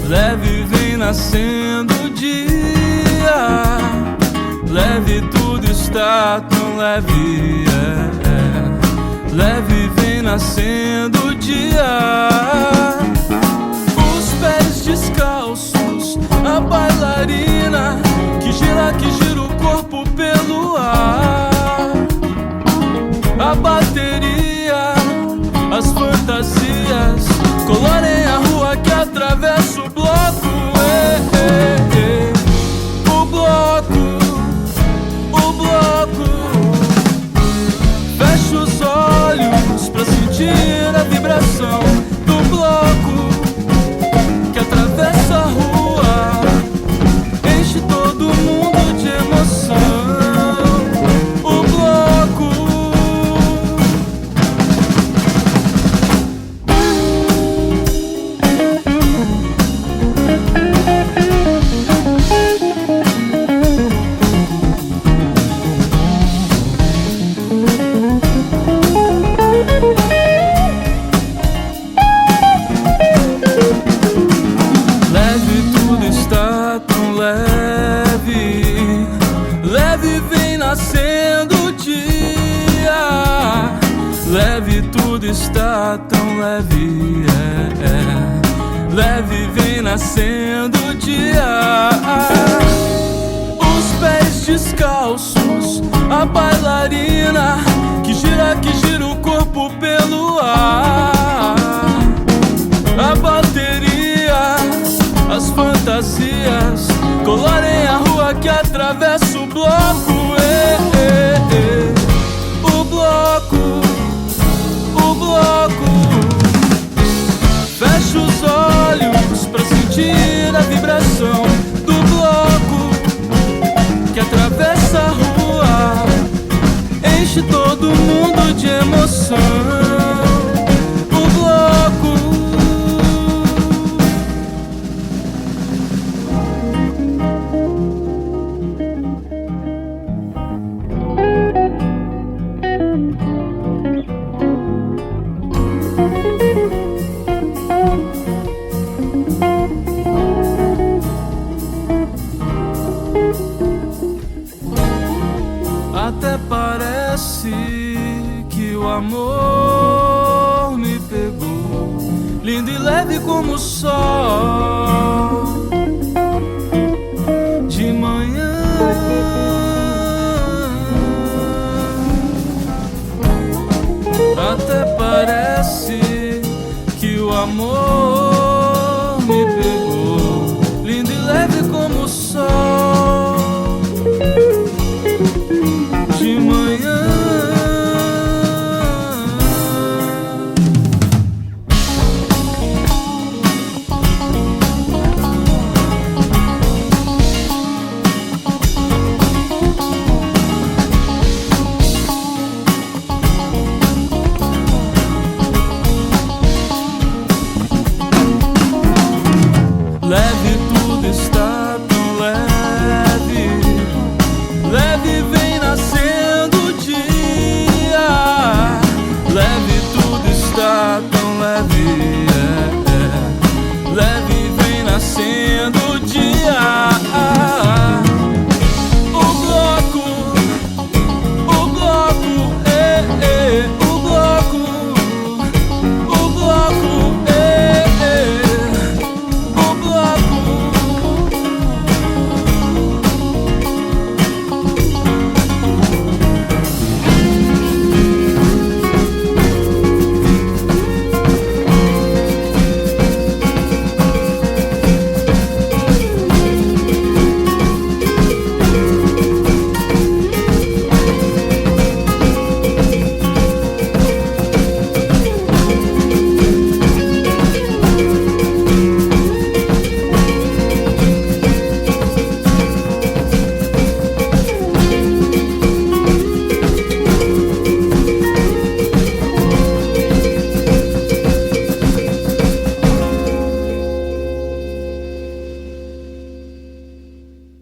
Leve vem nascendo o dia, leve tudo está tão leve, leve vem nascendo o dia. Os pés descalços, a bailarina que gira o corpo pelo ar, a bateria, as fantasias colorem a rua que atravessa o bloco. O bloco. Fecha os olhos pra sentir a vibração do bloco que atravessa a rua, enche todo mundo de emoção. O bloco. Leve vem nascendo o dia, leve tudo está tão leve, leve vem nascendo o dia. Os pés descalços, a bailarina que gira o corpo pelo ar, a bateria, as fantasias colorem a rua que atravessa o bloco. O bloco, o bloco. Fecha os olhos pra sentir a vibração do bloco que atravessa a rua, enche todo mundo de emoção. O bloco. Até parece que o amor me pegou, lindo e leve como o sol de manhã. Até parece que o amor